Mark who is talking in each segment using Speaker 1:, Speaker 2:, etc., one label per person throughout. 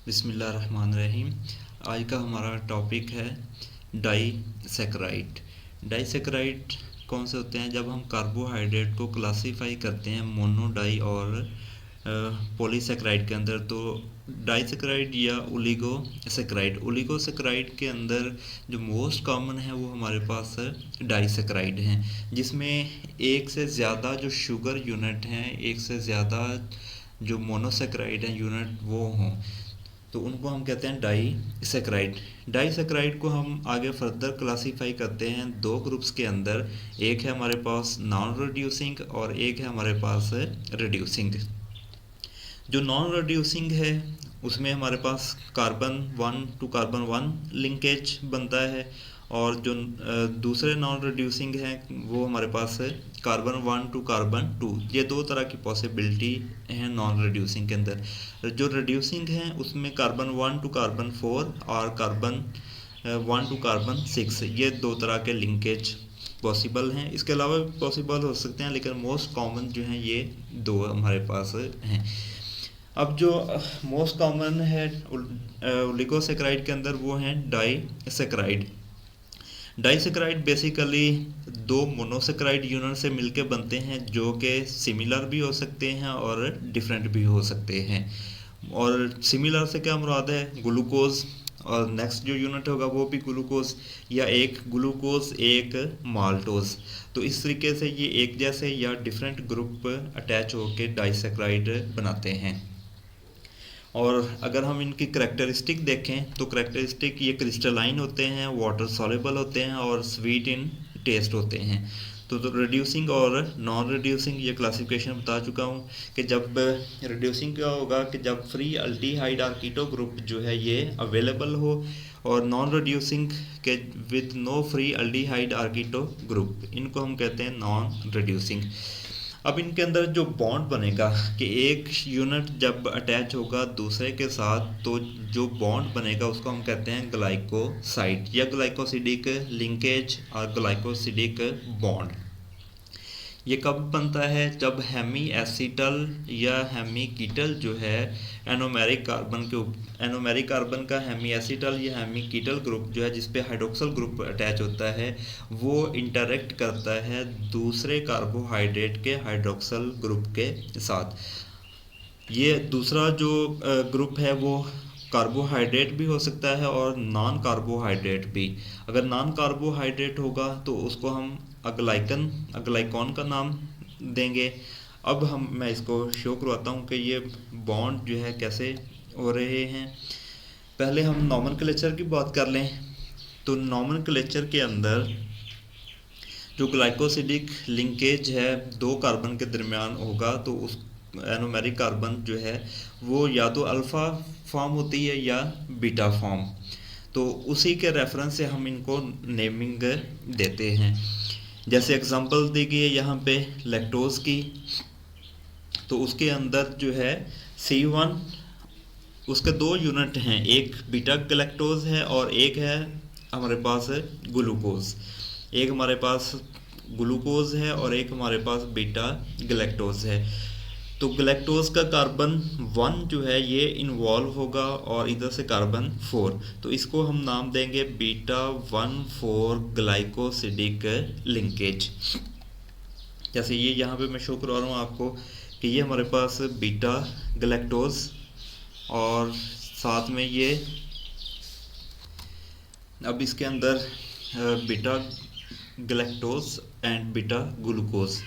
Speaker 1: बिस्मिल्लाहिर्रहमानिर्रहीम। आज का हमारा टॉपिक है डाईसैकराइड। डाईसैकराइड कौन से होते हैं? जब हम कार्बोहाइड्रेट को क्लासीफाई करते हैं मोनो डाई और पॉलीसैकराइड के अंदर, तो डाईसैकराइड या ओलिगोसैकराइड के अंदर जो मोस्ट कॉमन है वो हमारे पास डाईसैकराइड हैं, जिसमें एक से ज़्यादा जो शुगर यूनिट हैं, एक से ज़्यादा जो मोनोसैकराइड हैं यूनिट वो हों, तो उनको हम कहते हैं डाईसैकराइड। डाईसैकराइड को हम आगे फर्दर क्लासीफाई करते हैं दो ग्रुप्स के अंदर। एक है हमारे पास नॉन रिड्यूसिंग और एक है हमारे पास रिड्यूसिंग। जो नॉन रिड्यूसिंग है उसमें हमारे पास कार्बन 1 टू कार्बन 1 लिंकेज बनता है, और जो दूसरे नॉन रिड्यूसिंग हैं वो हमारे पास है कार्बन 1 टू कार्बन 2। ये दो तरह की पॉसिबिलिटी हैं नॉन रिड्यूसिंग के अंदर। जो रिड्यूसिंग हैं उसमें कार्बन 1 टू कार्बन 4 और कार्बन 1 टू कार्बन 6, ये दो तरह के लिंकेज पॉसिबल हैं। इसके अलावा भी पॉसिबल हो सकते हैं, लेकिन मोस्ट कॉमन जो हैं ये दो हमारे पास हैं। अब जो मोस्ट कॉमन है ओलिगोसैकराइड के अंदर वो हैं डाईसैकराइड। डाईसैकराइड बेसिकली दो मोनोसैकराइड यूनिट से मिलके बनते हैं, जो कि सिमिलर भी हो सकते हैं और डिफरेंट भी हो सकते हैं। और सिमिलर से क्या मुराद है? ग्लूकोज, और नेक्स्ट जो यूनिट होगा वो भी ग्लूकोज, या एक ग्लूकोज एक माल्टोज। तो इस तरीके से ये एक जैसे या डिफरेंट ग्रुप अटैच होकर डाईसैकराइड बनाते हैं। और अगर हम इनकी करैक्टरिस्टिक देखें तो करैक्टरिस्टिक ये क्रिस्टलाइन होते हैं, वाटर सॉल्युबल होते हैं और स्वीट इन टेस्ट होते हैं। तो रिड्यूसिंग और नॉन रिड्यूसिंग ये क्लासिफिकेशन बता चुका हूँ कि जब रिड्यूसिंग क्या होगा कि जब फ्री अल्डिहाइड और कीटो ग्रुप जो है ये अवेलेबल हो, और नॉन रिड्यूसिंग के विद नो फ्री अल्डिहाइड और कीटो ग्रुप, इनको हम कहते हैं नॉन रिड्यूसिंग। अब इनके अंदर जो बॉन्ड बनेगा कि एक यूनिट जब अटैच होगा दूसरे के साथ, तो जो बॉन्ड बनेगा उसको हम कहते हैं ग्लाइकोसाइड या ग्लाइकोसिडिक लिंकेज और ग्लाइकोसिडिक बॉन्ड। ये कब बनता है? जब हेमी एसिटल या हेमी कीटल जो है एनोमेरिक कार्बन का हेमी एसिटल या हेमी कीटल ग्रुप जो है, जिसपे हाइड्रोक्सल ग्रुप अटैच होता है, वो इंटरेक्ट करता है दूसरे कार्बोहाइड्रेट के हाइड्रोक्सल ग्रुप के साथ। ये दूसरा जो ग्रुप है वो कार्बोहाइड्रेट भी हो सकता है और नॉन कार्बोहाइड्रेट भी। अगर नॉन कार्बोहाइड्रेट होगा तो उसको हम अग्लाइकॉन का नाम देंगे। अब मैं इसको शो करवाता हूँ कि ये बॉन्ड जो है कैसे हो रहे हैं। पहले हम नॉमेनक्लेचर की बात कर लें, तो नॉमेनक्लेचर के अंदर जो ग्लाइकोसिडिक लिंकेज है दो कार्बन के दरमियान होगा, तो उस एनोमेरिक कार्बन जो है वो या तो अल्फ़ा फॉर्म होती है या बीटा फॉर्म। तो उसी के रेफरेंस से हम इनको नेमिंग देते हैं। जैसे एग्जांपल दी गई है यहाँ पे लैक्टोज की, तो उसके अंदर जो है C1, उसके दो यूनिट हैं, एक बीटा गैलेक्टोज है और एक है हमारे पास ग्लूकोज। एक हमारे पास ग्लूकोज है और एक हमारे पास बीटा गैलेक्टोज है। तो गैलेक्टोज का कार्बन 1 जो है ये इन्वॉल्व होगा और इधर से कार्बन 4, तो इसको हम नाम देंगे बीटा 1,4 ग्लाइकोसिडिक लिंकेज। जैसे ये यहाँ पे मैं शो करवा रहा हूँ आपको कि ये हमारे पास बीटा गैलेक्टोज और साथ में ये अब इसके अंदर beta galactose and beta glucose,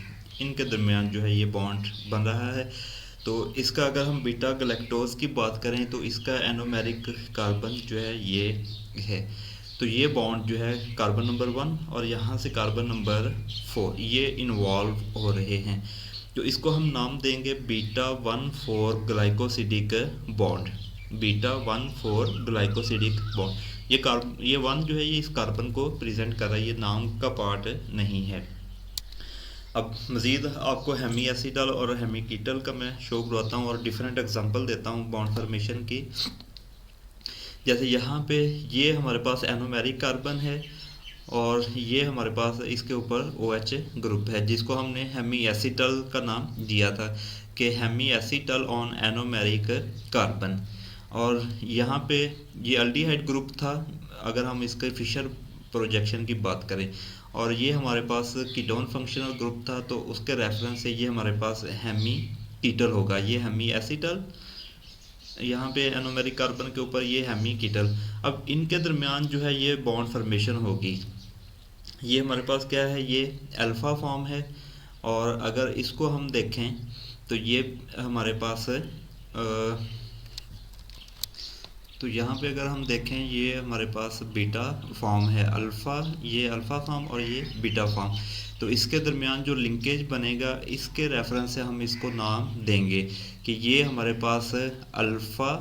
Speaker 1: इनके दरमियान जो है ये बॉन्ड बन रहा है। तो इसका अगर हम बीटा गैलेक्टोज की बात करें तो इसका एनोमेरिक कार्बन जो है ये है। तो ये बॉन्ड जो है कार्बन नंबर 1 और यहाँ से कार्बन नंबर 4 ये इन्वॉल्व हो रहे हैं, तो इसको हम नाम देंगे beta 1,4 glycosidic bond. Beta 1,4 glycosidic bond. ये 1 जो है ये इस कार्बन को प्रेजेंट कर रहा है, ये नाम का पार्ट नहीं है। अब मज़ीद आपको हेमी एसिटल और हेमी कीटल का मैं शो करवाता हूँ और डिफरेंट एग्जांपल देता हूँ बॉन्ड फॉर्मेशन की। जैसे यहाँ पे ये हमारे पास एनोमेरिक कार्बन है और ये हमारे पास इसके ऊपर OH ग्रुप है, जिसको हमने हेमी एसिटल का नाम दिया था कि hemi acetal on anomeric carbon. और यहाँ पे ये अल्डिहाइड ग्रुप था अगर हम इसके फिशर प्रोजेक्शन की बात करें, और ये हमारे पास कीटोन फंक्शनल ग्रुप था, तो उसके रेफरेंस से ये हमारे पास हेमी कीटल होगा। ये हेमी एसिटल, यहाँ पे एनोमेरिक कार्बन के ऊपर ये हेमी कीटल। अब इनके दरमियान जो है ये बॉन्ड फॉर्मेशन होगी। ये हमारे पास क्या है, ये अल्फ़ा फॉर्म है, और अगर इसको हम देखें तो ये हमारे पास तो यहाँ पे अगर हम देखें ये हमारे पास बीटा फॉर्म है, अल्फ़ा, ये अल्फ़ा फॉर्म और ये बीटा फॉर्म। तो इसके दरमियान जो लिंकेज बनेगा इसके रेफरेंस से हम इसको नाम देंगे कि ये हमारे पास alpha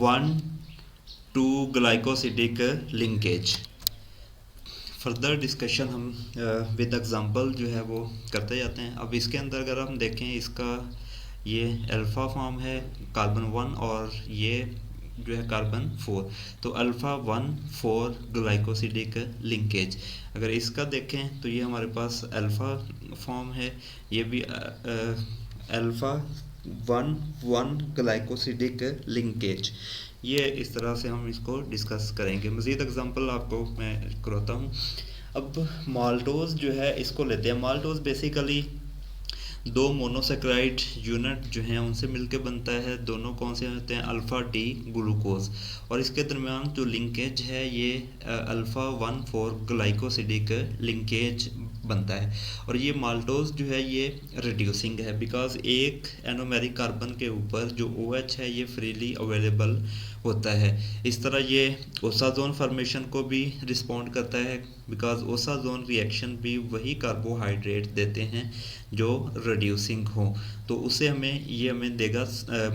Speaker 1: 1,2 glycosidic linkage. Further discussion हम विद एग्जांपल जो है वो करते जाते हैं। अब इसके अंदर अगर हम देखें, इसका ये अल्फ़ा फॉर्म है कार्बन 1 और ये जो है कार्बन 4, तो अल्फ़ा 1,4 ग्लाइकोसिडिक लिंकेज। अगर इसका देखें तो ये हमारे पास अल्फ़ा फॉर्म है, ये भी अल्फ़ा 1,1 ग्लाइकोसिडिक लिंकेज। ये इस तरह से हम इसको डिस्कस करेंगे। मज़ीद एग्जांपल आपको मैं करवाता हूँ। अब माल्टोज़ जो है इसको लेते हैं। माल्टोज़ बेसिकली दो मोनोसेक्राइड यूनिट जो हैं उनसे मिलके बनता है। दोनों कौन से होते हैं, अल्फ़ा डी ग्लूकोज, और इसके दरमियान जो लिंकेज है ये अल्फ़ा 1,4 ग्लाइकोसिडिक लिंकेज बनता है। और ये माल्टोज जो है ये रिड्यूसिंग है, बिकॉज एक एनोमेरिक कार्बन के ऊपर जो OH है ये फ्रीली अवेलेबल होता है। इस तरह ये ओसाजोन फॉर्मेशन को भी रिस्पॉन्ड करता है, बिकॉज ओसाजोन रिएक्शन भी वही कार्बोहाइड्रेट देते हैं जो रिड्यूसिंग हो, तो उससे हमें देगा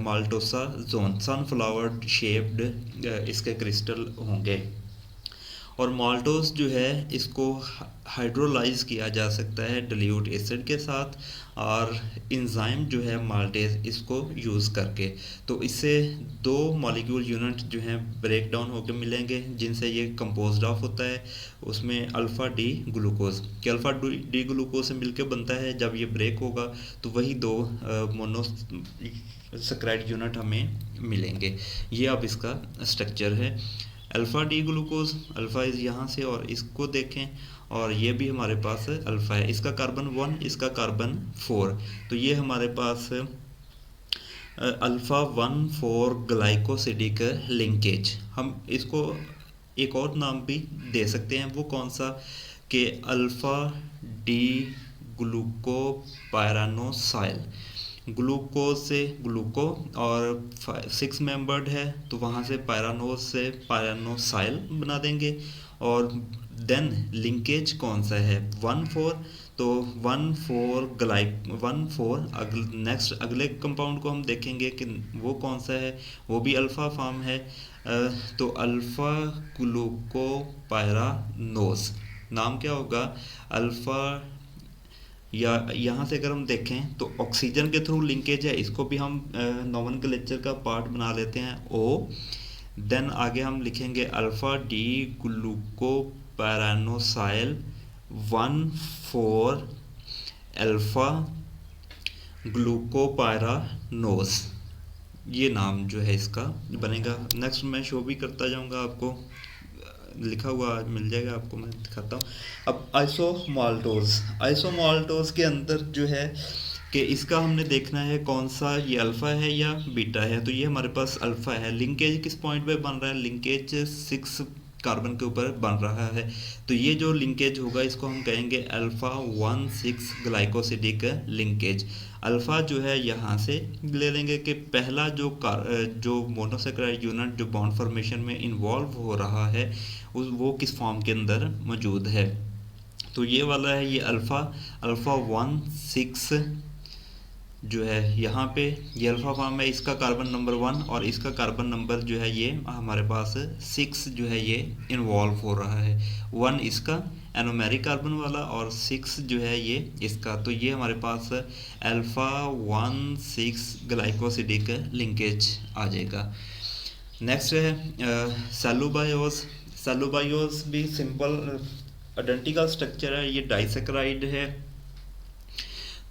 Speaker 1: माल्टोसा जोन, सनफ्लावर शेप्ड इसके क्रिस्टल होंगे। और माल्टोस जो है इसको हाइड्रोलाइज किया जा सकता है डिल्यूट एसिड के साथ, और इंजाइम जो है माल्टेज इसको यूज़ करके, तो इससे दो मॉलिक्यूल यूनिट जो हैं ब्रेक डाउन होकर मिलेंगे, जिनसे ये कंपोज्ड ऑफ होता है उसमें अल्फ़ा डी ग्लूकोज कि अल्फ़ा डी ग्लूकोज से मिलकर बनता है। जब ये ब्रेक होगा तो वही दो मोनोसैकराइड यूनिट हमें मिलेंगे। ये अब इसका स्ट्रक्चर है। Alpha D glucose, alpha is यहाँ से, और इसको देखें, और ये भी हमारे पास अल्फ़ा है। इसका कार्बन 1, इसका कार्बन 4, तो ये हमारे पास अल्फ़ा 1,4 ग्लाइकोसिडिक लिंकेज। हम इसको एक और नाम भी दे सकते हैं, वो कौन सा, कि अल्फ़ा डी ग्लूकोपायरानोसाइल। ग्लूकोज से ग्लूको और 6 मेंबर्ड है, तो वहाँ से पायरानोज से पायरानोसाइल बना देंगे। और देन लिंकेज कौन सा है, 1,4, तो 1,4 नेक्स्ट अगले कंपाउंड को हम देखेंगे कि वो कौन सा है, वो भी अल्फ़ा फॉर्म है, तो अल्फ़ा ग्लूकोपायरानोज। नाम क्या होगा, अल्फ़ा, या यहाँ से अगर हम देखें तो ऑक्सीजन के थ्रू लिंकेज है, इसको भी हम नोमेनक्लेचर का पार्ट बना लेते हैं O। देन आगे हम लिखेंगे अल्फ़ा डी ग्लूकोपैरानोसाइल 1,4 अल्फ़ा ग्लूकोपायरानोज। ये नाम जो है इसका बनेगा। नेक्स्ट मैं शो भी करता जाऊंगा, आपको लिखा हुआ मिल जाएगा, आपको मैं दिखाता हूँ। अब आइसोमाल्टोज के अंदर जो है कि इसका हमने देखना है कौन सा, ये अल्फ़ा है या बीटा है। तो ये हमारे पास अल्फ़ा है। लिंकेज किस पॉइंट पे बन रहा है, लिंकेज 6 कार्बन के ऊपर बन रहा है, तो ये जो लिंकेज होगा इसको हम कहेंगे अल्फ़ा 1,6 ग्लाइकोसिडिक लिंकेज। अल्फ़ा जो है यहाँ से ले लेंगे कि पहला जो मोनोसैकराइड यूनिट जो बॉन्ड फॉर्मेशन में इन्वॉल्व हो रहा है वो किस फॉर्म के अंदर मौजूद है, तो ये वाला है, ये अल्फ़ा 1,6 जो है यहाँ पे ये अल्फ़ा फॉर्म है। इसका कार्बन नंबर 1 और इसका कार्बन नंबर जो है ये हमारे पास 6 जो है ये इन्वॉल्व हो रहा है। 1 इसका एनोमेरिक कार्बन वाला और 6 जो है ये इसका, तो ये हमारे पास अल्फ़ा 1,6 ग्लाइकोसिडिक लिंकेज आ जाएगा। नेक्स्ट है सेलुलोबायोस। सेलुलोबायोस भी सिंपल आइडेंटिकल स्ट्रक्चर है, ये डाइसैकराइड है,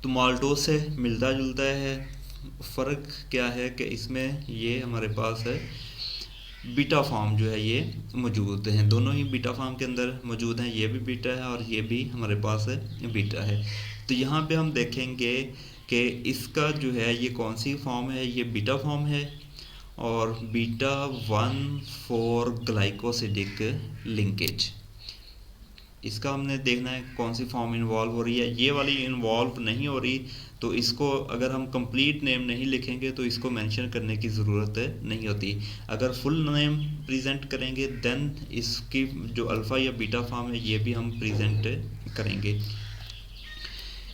Speaker 1: तो माल्टोज से मिलता जुलता है। फ़र्क क्या है कि इसमें ये हमारे पास है बीटा फॉर्म जो है ये मौजूद हैं, दोनों ही बीटा फॉर्म के अंदर मौजूद हैं, ये भी बीटा है और ये भी हमारे पास है बीटा है। तो यहाँ पे हम देखेंगे कि इसका जो है ये कौन सी फॉर्म है, ये बीटा फॉर्म है और बीटा 1,4 ग्लाइकोसिडिक लिंकेज। इसका हमने देखना है कौन सी फॉर्म इन्वॉल्व हो रही है, ये वाली इन्वॉल्व नहीं हो रही तो इसको अगर हम कंप्लीट नेम नहीं लिखेंगे तो इसको मेंशन करने की ज़रूरत नहीं होती। अगर फुल नेम प्रेजेंट करेंगे देन इसकी जो अल्फ़ा या बीटा फॉर्म है ये भी हम प्रेजेंट करेंगे।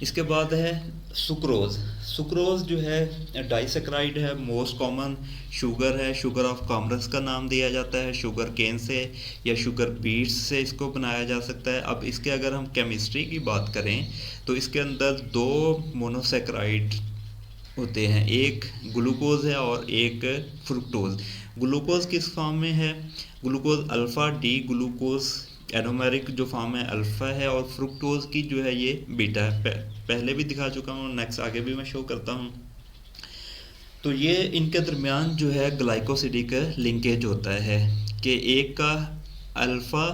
Speaker 1: इसके बाद है सुक्रोज। सुक्रोज जो है डाइसेक्राइड है, मोस्ट कॉमन शुगर है, शुगर ऑफ कॉमरस का नाम दिया जाता है, शुगर केन से या शुगर बीट्स से इसको बनाया जा सकता है। अब इसके अगर हम केमिस्ट्री की बात करें तो इसके अंदर दो मोनोसेक्राइड होते हैं, एक ग्लूकोज है और एक फ्रुक्टोज। ग्लूकोज किस फॉर्म में है, glucose alpha D glucose anomeric जो फॉर्म है अल्फ़ा है और फ्रुक्टोज की जो है ये बीटा है। पहले भी दिखा चुका हूँ, नेक्स्ट आगे भी मैं शो करता हूँ। तो ये इनके दरमियान जो है ग्लाइकोसिडिक लिंकेज होता है कि एक का अल्फ़ा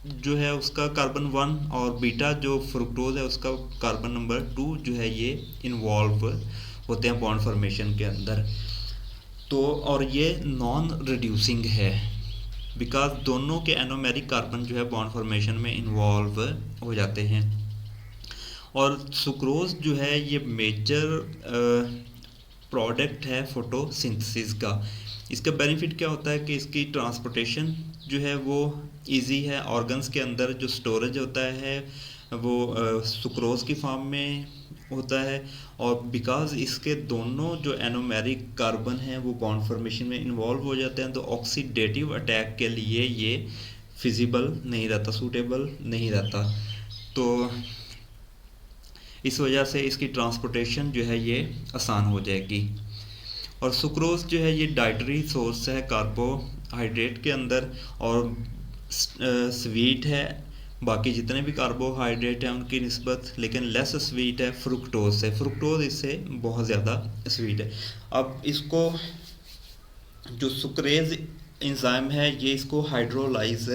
Speaker 1: जो है उसका कार्बन 1 और बीटा जो फ्रुक्टोज है उसका कार्बन नंबर 2 जो है ये इन्वॉल्व होते हैं बॉन्ड फॉर्मेशन के अंदर। तो और ये नॉन रिड्यूसिंग है बिकॉज दोनों के एनोमेरिक कार्बन जो है बॉन्ड फॉर्मेशन में इन्वॉल्व हो जाते हैं। और सुक्रोज जो है ये मेजर प्रोडक्ट है फोटोसिंथेसिस का। इसका बेनिफिट क्या होता है कि इसकी ट्रांसपोर्टेशन जो है वो इजी है, ऑर्गन्स के अंदर जो स्टोरेज होता है वो सुक्रोज की फॉर्म में होता है और बिकॉज इसके दोनों जो एनोमेरिक कार्बन हैं वो बॉन्ड फॉर्मेशन में इन्वॉल्व हो जाते हैं तो ऑक्सीडेटिव अटैक के लिए ये फिजिबल नहीं रहता, सूटेबल नहीं रहता। तो इस वजह से इसकी ट्रांसपोर्टेशन जो है ये आसान हो जाएगी। और सुक्रोज जो है ये डाइटरी सोर्स है कार्बोहाइड्रेट के अंदर और स्वीट है बाकी जितने भी कार्बोहाइड्रेट हैं उनकी निस्बत, लेकिन लेस स्वीट है फ्रुक्टोज से, फ्रुक्टोज इससे बहुत ज़्यादा स्वीट है। अब इसको जो सुक्रेज एंजाइम है ये इसको हाइड्रोलाइज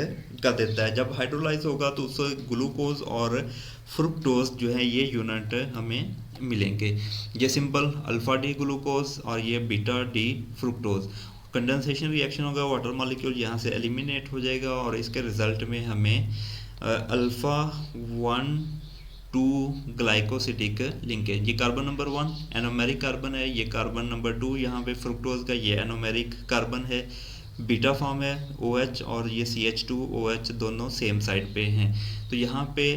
Speaker 1: कर देता है, जब हाइड्रोलाइज होगा तो उससे ग्लूकोज और फ्रुक्टोज जो है ये यूनिट हमें मिलेंगे। ये सिंपल अल्फ़ा डी ग्लूकोज और ये beta D fructose. Condensation reaction होगा, वाटर मॉलिक्यूल यहाँ से एलिमिनेट हो जाएगा और इसके रिजल्ट में हमें अल्फ़ा 1,2 ग्लाइकोसिडिक लिंकेज। ये कार्बन नंबर 1 एनोमेरिक कार्बन है, ये कार्बन नंबर 2 यहाँ पे फ्रुक्टोज का ये एनोमेरिक कार्बन है, बीटा फॉर्म है OH और ये CH2OH दोनों सेम साइड पे हैं। तो यहाँ पे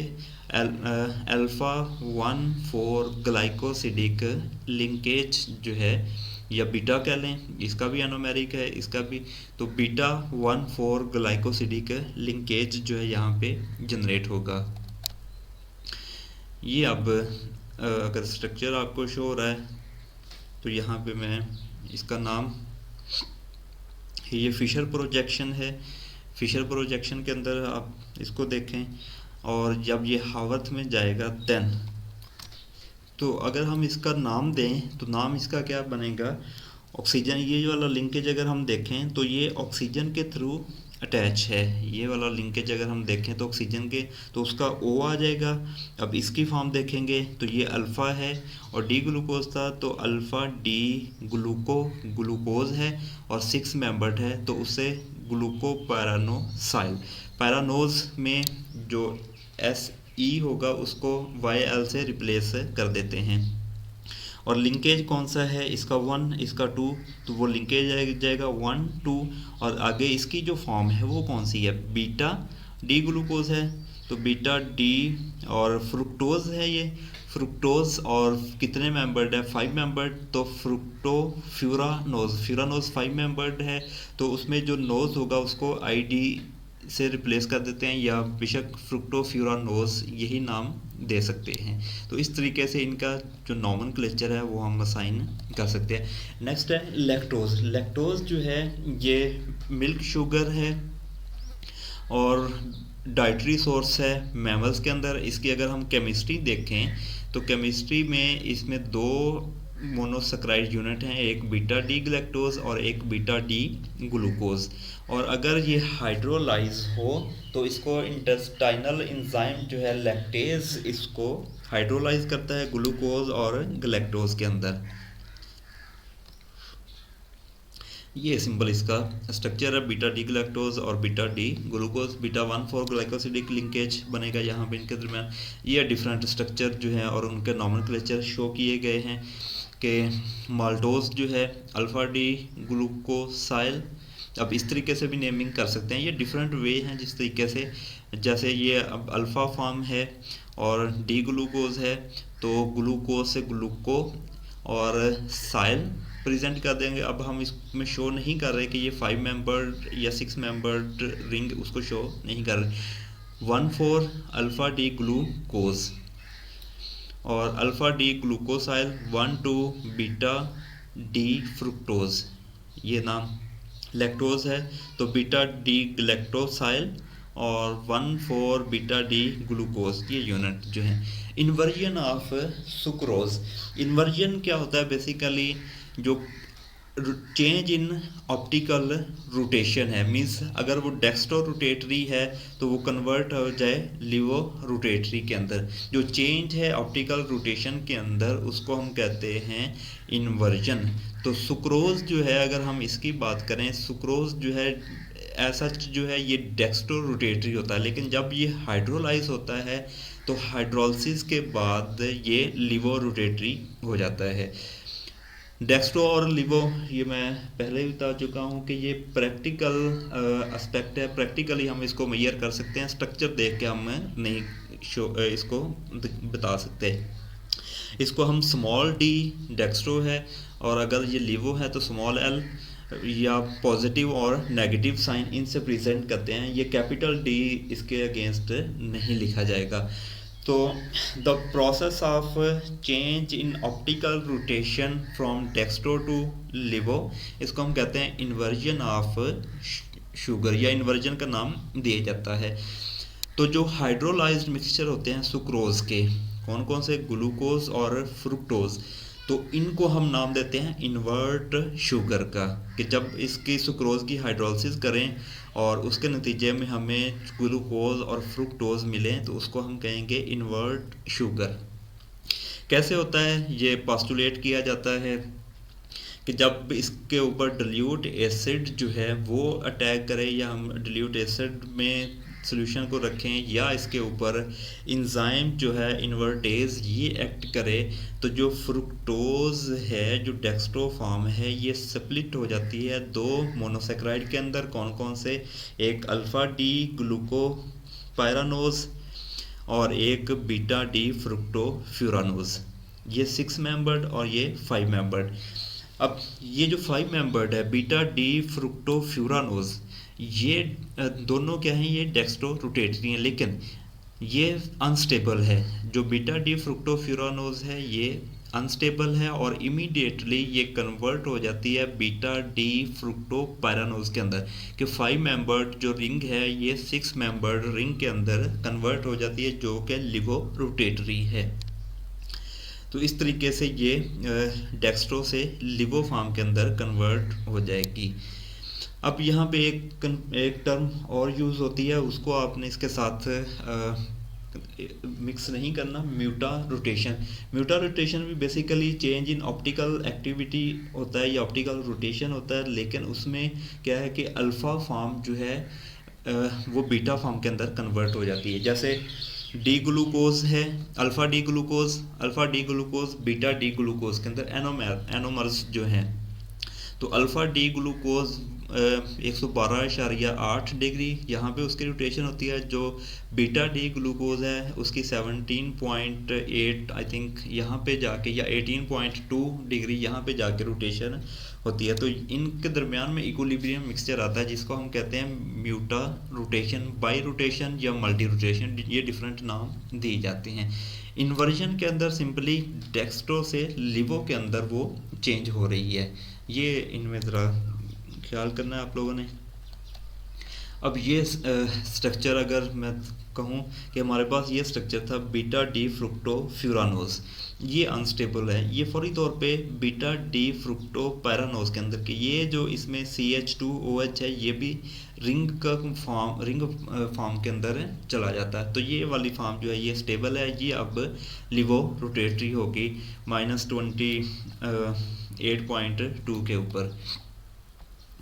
Speaker 1: अल्फ़ा 1,4 ग्लाइकोसिडिक लिंकेज जो है या बीटा कह लें, इसका भी एनोमेरिक है इसका भी, तो बीटा 1,4 ग्लाइकोसिडिक लिंकेज जो है यहाँ पे जनरेट होगा। ये अब अगर स्ट्रक्चर आपको शो हो रहा है तो यहाँ पे मैं इसका नाम, ये फिशर प्रोजेक्शन है, फिशर प्रोजेक्शन के अंदर आप इसको देखें और जब ये हावर्थ में जाएगा देन, तो अगर हम इसका नाम दें तो नाम इसका क्या बनेगा, ऑक्सीजन। ये वाला लिंकेज अगर हम देखें तो ये ऑक्सीजन के थ्रू अटैच है, ये वाला लिंकेज अगर हम देखें तो ऑक्सीजन के, तो उसका O आ जाएगा। अब इसकी फॉर्म देखेंगे तो ये अल्फ़ा है और डी ग्लूकोज था तो अल्फ़ा डी ग्लूकोज है और 6 मेंबर्ड है तो उसे ग्लूकोपैरानोसाइल, पैरानोज में जो SE होगा उसको YL से रिप्लेस कर देते हैं। और लिंकेज कौन सा है, इसका 1 इसका 2, तो वो लिंकेज जाएगा 1 2 और आगे इसकी जो फॉर्म है वो कौन सी है, बीटा डी ग्लूकोज है तो बीटा डी और फ्रुक्टोज है, ये फ्रुक्टोज और कितने मेंबर्ड है 5 मेंबर्ड, तो फ्रुक्टोफ्यूरानोज, फ्यूरानोज 5 मेंबर्ड है तो उसमें जो नोज होगा उसको ID से रिप्लेस कर देते हैं या बेशक फ्रुक्टोफ्यूरानोज यही नाम दे सकते हैं। तो इस तरीके से इनका जो नॉमेनक्लेचर है वो हम असाइन कर सकते हैं। नेक्स्ट है लैक्टोज। लैक्टोज जो है ये मिल्क शुगर है और डाइटरी सोर्स है मैमल्स के अंदर। इसकी अगर हम केमिस्ट्री देखें तो केमिस्ट्री में इसमें 2 मोनोसेक्राइड यूनिट हैं, एक बीटा डी ग्लैक्टोज और एक बीटा डी ग्लूकोज। और अगर ये हाइड्रोलाइज हो तो इसको इंटेस्टाइनल एंजाइम जो है लैक्टेज इसको हाइड्रोलाइज करता है ग्लूकोज और ग्लैक्टोज के अंदर। ये सिंपल इसका स्ट्रक्चर है, बीटा डी ग्लैक्टोज और beta D glucose. Beta 1,4 glycosidic linkage बनेगा यहाँ पे इनके दरमियान। ये डिफरेंट स्ट्रक्चर जो है और उनके नॉमेनक्लेचर शो किए गए हैं कि माल्टोज जो है अल्फ़ा डी ग्लूकोसाइल, अब इस तरीके से भी नेमिंग कर सकते हैं। ये डिफरेंट वे हैं जिस तरीके से, जैसे ये अब अल्फ़ा फॉर्म है और डी ग्लूकोज है तो ग्लूकोज से ग्लूको और साइल प्रेजेंट कर देंगे। अब हम इसमें शो नहीं कर रहे कि ये 5 मेंबर्ड या 6 मेंबर्ड रिंग, उसको शो नहीं कर रहे। 1,4 अल्फ़ा डी ग्लूकोज और alpha D glucosyl, 1,2 beta D fructose, ये नाम लैक्टोज है तो बीटा डी ग्लैक्टोसाइल और 1,4 बीटा डी ग्लूकोज, ये यूनिट जो है। इन्वर्जन ऑफ सुक्रोज, इन्वर्जन क्या होता है बेसिकली, जो चेंज इन ऑप्टिकल रोटेशन है, मीन्स अगर वो डेक्स्ट्रो रोटेटरी है तो वो कन्वर्ट हो जाए लिवो रोटेटरी के अंदर। जो चेंज है ऑप्टिकल रोटेशन के अंदर उसको हम कहते हैं इन्वर्जन। तो सुक्रोज जो है, अगर हम इसकी बात करें, सुक्रोज जो है ऐसा जो है ये डेक्स्ट्रो रोटेटरी होता है, लेकिन जब ये हाइड्रोलाइज होता है तो हाइड्रोलिसिस के बाद ये लिवो रोटेटरी हो जाता है। डेक्स्ट्रो और लिवो, ये मैं पहले ही बता चुका हूँ कि ये प्रैक्टिकल एस्पेक्ट है, प्रैक्टिकली हम इसको मेजर कर सकते हैं, स्ट्रक्चर देख के हम नहीं इसको बता सकते। इसको हम स्मॉल डी डेक्स्ट्रो है और अगर ये लिवो है तो स्मॉल एल या पॉजिटिव और नेगेटिव साइन इनसे प्रेजेंट करते हैं। ये कैपिटल डी इसके अगेंस्ट नहीं लिखा जाएगा। तो the process of change in optical rotation from dextro to laevo, इसको हम कहते हैं इन्वर्जन ऑफ शुगर, या इन्वर्जन का नाम दिया जाता है। तो जो हाइड्रोलाइज्ड मिक्सचर होते हैं सुक्रोज के, कौन कौन से, ग्लूकोज और फ्रुक्टोज, तो इनको हम नाम देते हैं इन्वर्ट शुगर का, कि जब इसकी सुक्रोज की हाइड्रोलिसिस करें और उसके नतीजे में हमें ग्लूकोज और फ्रुक्टोज मिलें तो उसको हम कहेंगे इन्वर्ट शुगर। कैसे होता है ये पास्टुलेट किया जाता है कि जब इसके ऊपर डिल्यूट एसिड जो है वो अटैक करे, या हम डिल्यूट एसिड में सोल्यूशन को रखें, या इसके ऊपर इंजाइम जो है इन्वर्टेज ये एक्ट करे, तो जो फ्रुक्टोज है, जो डेक्स्ट्रो फॉर्म है, ये स्प्लिट हो जाती है दो मोनोसेक्राइड के अंदर। कौन कौन से, एक अल्फ़ा डी ग्लूकोपायरानोज और एक बीटा डी फ्रुक्टोफ्यूरानोज। ये 6 मेंबर्ड और ये 5 मेंबर्ड। अब ये जो 5 मेंबर्ड है बीटा डी फ्रुक्टोफ्यूरानोज, ये दोनों क्या हैं, ये डेक्स्ट्रो रोटेटरी हैं, लेकिन ये अनस्टेबल है। जो बीटा डी फ्रुक्टोफ्यूरानोज है ये अनस्टेबल है और इमीडिएटली ये कन्वर्ट हो जाती है बीटा डी फ्रुक्टोपायरानोज के अंदर, कि 5 मेंबर्ड जो रिंग है ये 6 मेंबर्ड रिंग के अंदर कन्वर्ट हो जाती है, जो कि लिवो रोटेटरी है। तो इस तरीके से ये डेक्स्ट्रो से लिवो फॉर्म के अंदर कन्वर्ट हो जाएगी। अब यहाँ पे एक टर्म और यूज़ होती है, उसको आपने इसके साथ मिक्स नहीं करना, म्यूटा रोटेशन। म्यूटा रोटेशन भी basically change in optical activity होता है या ऑप्टिकल रोटेशन होता है, लेकिन उसमें क्या है कि अल्फ़ा फॉर्म जो है वो बीटा फॉर्म के अंदर कन्वर्ट हो जाती है। जैसे डी ग्लूकोज है, alpha D glucose beta D glucose के अंदर एनोमर्स जो हैं, तो अल्फ़ा डी ग्लूकोज 112.8 डिग्री यहाँ पे उसकी रोटेशन होती है। जो बीटा डी ग्लूकोज है उसकी 17.8 आई थिंक यहाँ पे जाके, या 18.2 डिग्री यहाँ पे जाके रोटेशन होती है। तो इनके दरमियान में इक्विलिब्रियम मिक्सचर आता है, जिसको हम कहते हैं म्यूटा रोटेशन, बाई रोटेशन या मल्टी रोटेशन, ये डिफरेंट नाम दिए जाते हैं। इन्वर्जन के अंदर सिंपली डेक्स्ट्रो से लिवो के अंदर वो चेंज हो रही है, ये इनमें ज़रा ख्याल करना है आप लोगों ने। अब ये स्ट्रक्चर अगर मैं कहूँ कि हमारे पास ये स्ट्रक्चर था बीटा डी फ्रुक्टोफ्यूरानोज, ये अनस्टेबल है, ये फौरी तौर पे बीटा डी फ्रुक्टोपैरानोज के अंदर के, ये जो इसमें CH2OH है ये भी रिंग का रिंग फॉर्म के अंदर चला जाता है। तो ये वाली फॉर्म जो है ये स्टेबल है, ये अब लिवो रोटेटरी होगी -28.2 के ऊपर।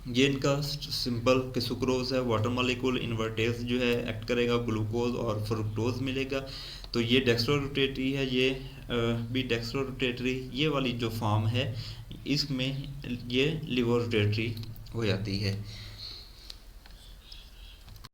Speaker 1: ये इनका सिंपल कि सुक्रोज है, वाटर मॉलिक्यूल इन्वर्टेज जो है एक्ट करेगा, ग्लूकोज और फ्रुक्टोज मिलेगा। तो ये डेक्स्ट्रो रोटेटरी है, ये भी डेक्स्ट्रो रोटेटरी, ये वाली जो फॉर्म है इसमें ये लिवो रोटेटरी हो जाती है।